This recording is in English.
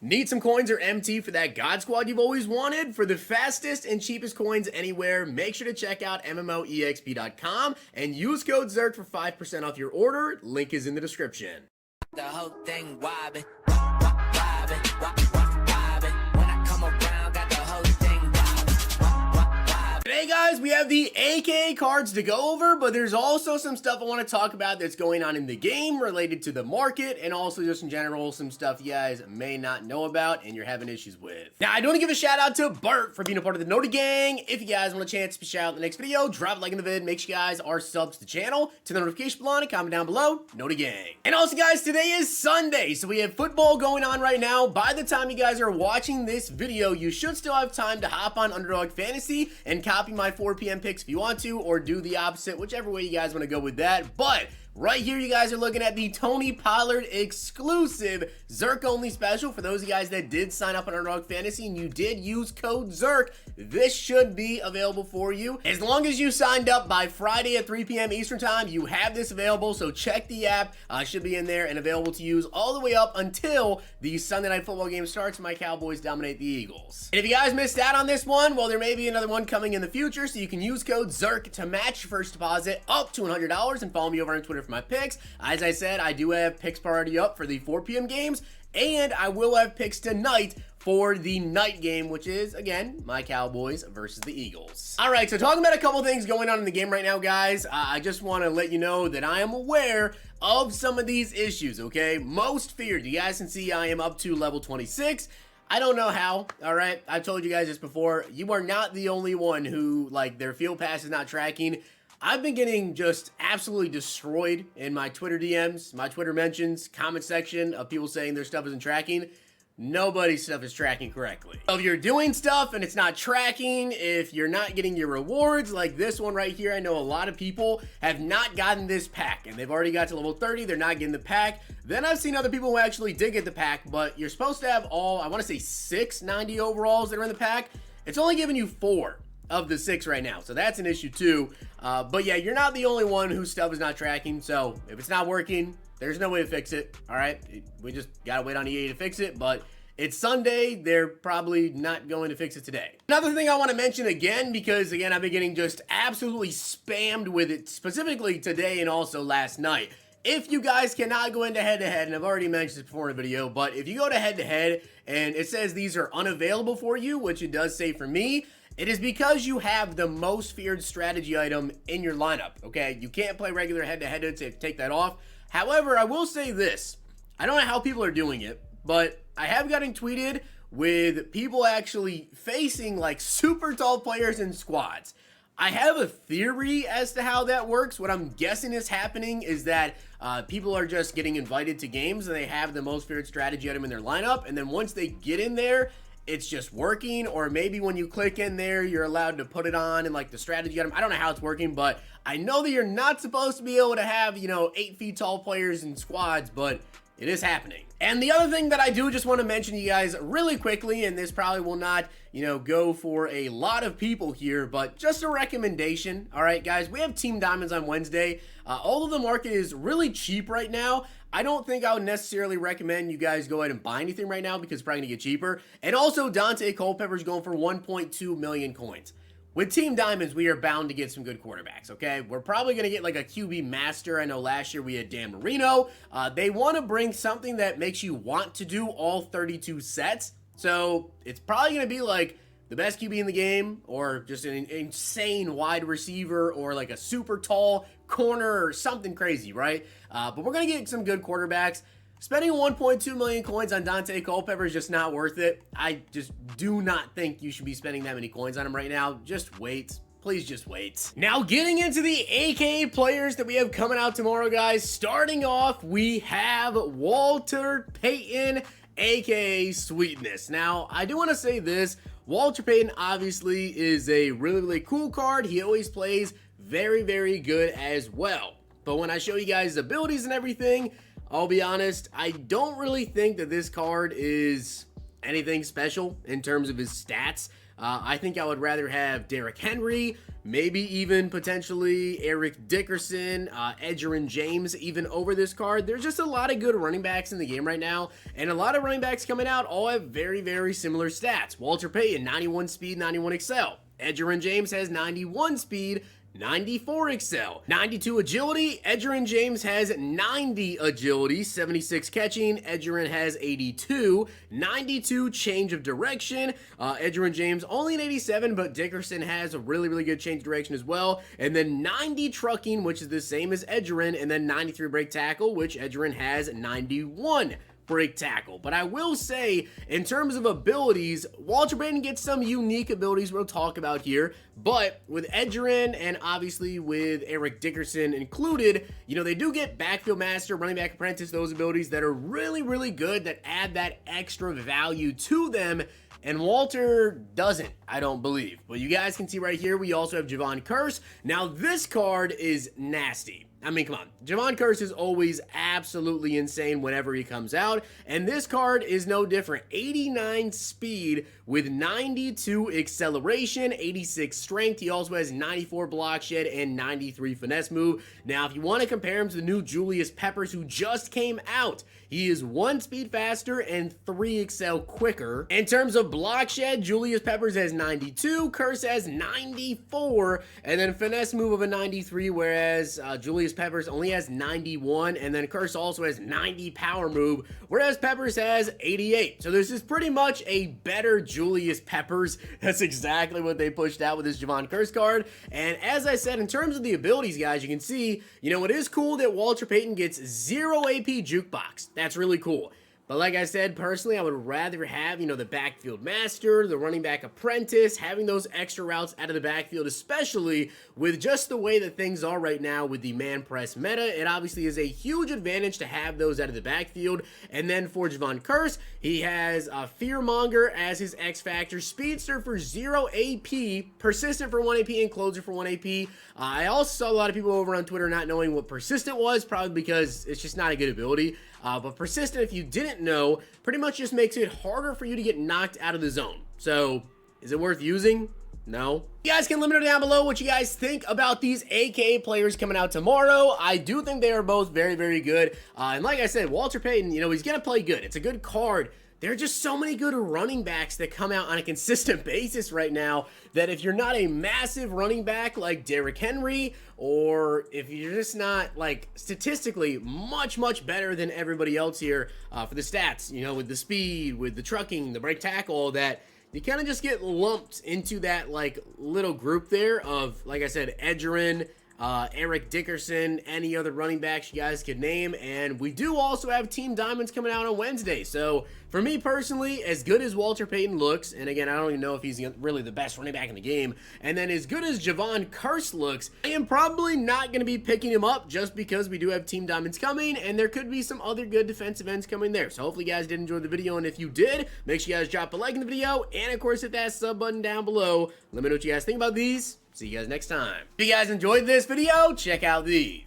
Need some coins or MT for that God Squad you've always wanted? For the fastest and cheapest coins anywhere, make sure to check out MMOEXP.com and use code ZERK for 5% off your order. Link is in the description. The whole thing wobbin', wobbin', wobbin'. When I come around, got the whole thing wobbin'. Today, guys, we have the AKA cards to go over, but there's also some stuff I want to talk about that's going on in the game related to the market, and also just in general, some stuff you guys may not know about and you're having issues with. Now, I do want to give a shout out to Bert for being a part of the Nota Gang. If you guys want a chance to be shout out in the next video, drop a like in the vid, make sure you guys are subs to the channel, turn the notification bell on, and comment down below, Nota Gang. And also, guys, today is Sunday, so we have football going on right now. By the time you guys are watching this video, you should still have time to hop on Underdog Fantasy and copy my 4 p.m. picks if you want to, or do the opposite, whichever way you guys want to go with that. But right here, you guys are looking at the Tony Pollard exclusive Zerk only special. For those of you guys that did sign up on Underdog Fantasy and you did use code ZERK, this should be available for you. As long as you signed up by Friday at 3 p.m. Eastern time, you have this available. So check the app, should be in there and available to use all the way up until the Sunday Night Football game starts. My Cowboys dominate the Eagles. And if you guys missed out on this one, well, there may be another one coming in the future. So you can use code ZERK to match your first deposit up to $100 and follow me over on Twitter for my picks. As I said, I do have picks already up for the 4 p.m. games, and I will have picks tonight for the night game, which is, again, my Cowboys versus the Eagles. All right, so talking about a couple things going on in the game right now, guys, I just want to let you know that I am aware of some of these issues, okay? Most feared. You guys can see I am up to level 26. I don't know how, all right? I've told you guys this before. You are not the only one who, like, their field pass is not tracking. I've been getting just absolutely destroyed in my Twitter DMs, my Twitter mentions, comment section of people saying their stuff isn't tracking. Nobody's stuff is tracking correctly. So if you're doing stuff and it's not tracking, if you're not getting your rewards, like this one right here, I know a lot of people have not gotten this pack and they've already got to level 30, they're not getting the pack. Then I've seen other people who actually did get the pack, but you're supposed to have all, I want to say 6 90 overalls that are in the pack. It's only giving you 4 of the 6 right now, so that's an issue too. But yeah, you're not the only one whose stuff is not tracking, so if it's not working, there's no way to fix it, all right? We just gotta wait on EA to fix it, but it's Sunday, they're probably not going to fix it today. Another thing I want to mention again, because again, I've been getting just absolutely spammed with it, specifically today and also last night. If you guys cannot go into head-to-head, and I've already mentioned this before in a video, but if you go to head-to-head and it says these are unavailable for you, which it does say for me, it is because you have the most feared strategy item in your lineup, okay? You can't play regular head-to-head to take that off. However, I will say this. I don't know how people are doing it, but I have gotten tweeted with people actually facing like super tall players in squads. I have a theory as to how that works. What I'm guessing is happening is that people are just getting invited to games and they have the most feared strategy item in their lineup, and then once they get in there, it's just working, or maybe when you click in there, you're allowed to put it on and like the strategy item. I don't know how it's working, but I know that you're not supposed to be able to have, 8 feet tall players in squads, but it is happening. And the other thing that I do just want to mention to you guys really quickly, and this probably will not, go for a lot of people here, but just a recommendation. All right, guys, we have Team Diamonds on Wednesday. Although the market is really cheap right now, I don't think I would necessarily recommend you guys go ahead and buy anything right now because it's probably going to get cheaper. And also, Dante Culpepper's going for 1.2 million coins. With Team Diamonds, we are bound to get some good quarterbacks, okay? We're probably going to get like a QB master. I know last year we had Dan Marino. They want to bring something that makes you want to do all 32 sets. So it's probably going to be like the best QB in the game, or just an insane wide receiver, or like a super tall corner or something crazy, right? But we're going to get some good quarterbacks. Spending 1.2 million coins on Dante Culpepper is just not worth it. I just do not think you should be spending that many coins on him right now. Just wait. Please just wait. Now, getting into the AKA players that we have coming out tomorrow, guys. Starting off, we have Walter Payton, AKA Sweetness. Now, I do want to say this. Walter Payton obviously is a really, really cool card. He always plays very, very good as well. But when I show you guys abilities and everything, I'll be honest, I don't really think that this card is anything special in terms of his stats. I think I would rather have Derrick Henry, maybe even potentially Eric Dickerson, Edgerrin James even over this card. There's just a lot of good running backs in the game right now, and a lot of running backs coming out all have very, very similar stats. Walter Payton, 91 speed, 91 excel. Edgerrin James has 91 speed, 94 excel, 92 agility. Edgerrin James has 90 agility, 76 catching. Edgerrin has 82, 92 change of direction. Edgerrin James only an 87, but Dickerson has a really, really good change of direction as well. And then 90 trucking, which is the same as Edgerrin, and then 93 break tackle, which Edgerrin has 91 break tackle. But I will say, in terms of abilities, Walter Payton gets some unique abilities we'll talk about here, but with Edgerrin and obviously with Eric Dickerson included, you know, they do get backfield master, running back apprentice, those abilities that are really, really good, that add that extra value to them. And Walter doesn't, I don't believe. But you guys can see right here, we also have Jevon Kearse. Now, this card is nasty. I mean, come on. Jevon Kearse is always absolutely insane whenever he comes out, and this card is no different. 89 speed with 92 acceleration, 86 strength. He also has 94 block shed and 93 finesse move. Now, if you want to compare him to the new Julius Peppers who just came out, he is 1 speed faster and 3 excel quicker. In terms of block shed, Julius Peppers has 92, Kearse has 94, and then finesse move of a 93, whereas Julius Peppers only has 91, and then Kearse also has 90 power move, whereas Peppers has 88. So this is pretty much a better Julius Peppers. That's exactly what they pushed out with this Jevon Kearse card. And as I said, in terms of the abilities, guys, you can see, you know, it is cool that Walter Payton gets 0 AP jukebox. That's really cool. But like I said, personally, I would rather have, you know, the backfield master, the running back apprentice, having those extra routes out of the backfield, especially with just the way that things are right now with the man press meta. It obviously is a huge advantage to have those out of the backfield. And then for Jevon Kearse, he has Fearmonger as his X Factor, Speedster for 0 AP, Persistent for 1 AP, and Closer for 1 AP. I also saw a lot of people over on Twitter not knowing what Persistent was, probably because it's just not a good ability. But Persistent, if you didn't know, pretty much just makes it harder for you to get knocked out of the zone. So, is it worth using? No. You guys can let me know down below what you guys think about these AKA players coming out tomorrow. I do think they are both very, very good. And like I said, Walter Payton, you know, he's going to play good. It's a good card. There are just so many good running backs that come out on a consistent basis right now that if you're not a massive running back like Derrick Henry, or if you're just not, like, statistically much, much better than everybody else here for the stats, you know, with the speed, with the trucking, the break tackle, all that, you kind of just get lumped into that, like, little group there of, like I said, Edgerrin, Eric Dickerson, any other running backs you guys could name. And we do also have Team Diamonds coming out on Wednesday. So for me personally, as good as Walter Payton looks, and again, I don't even know if he's really the best running back in the game, and then as good as Jevon Kearse looks, I am probably not going to be picking him up just because we do have Team Diamonds coming, and there could be some other good defensive ends coming there. So hopefully you guys did enjoy the video, and if you did, make sure you guys drop a like in the video, and of course hit that sub button down below. Let me know what you guys think about these. See you guys next time. If you guys enjoyed this video, check out these.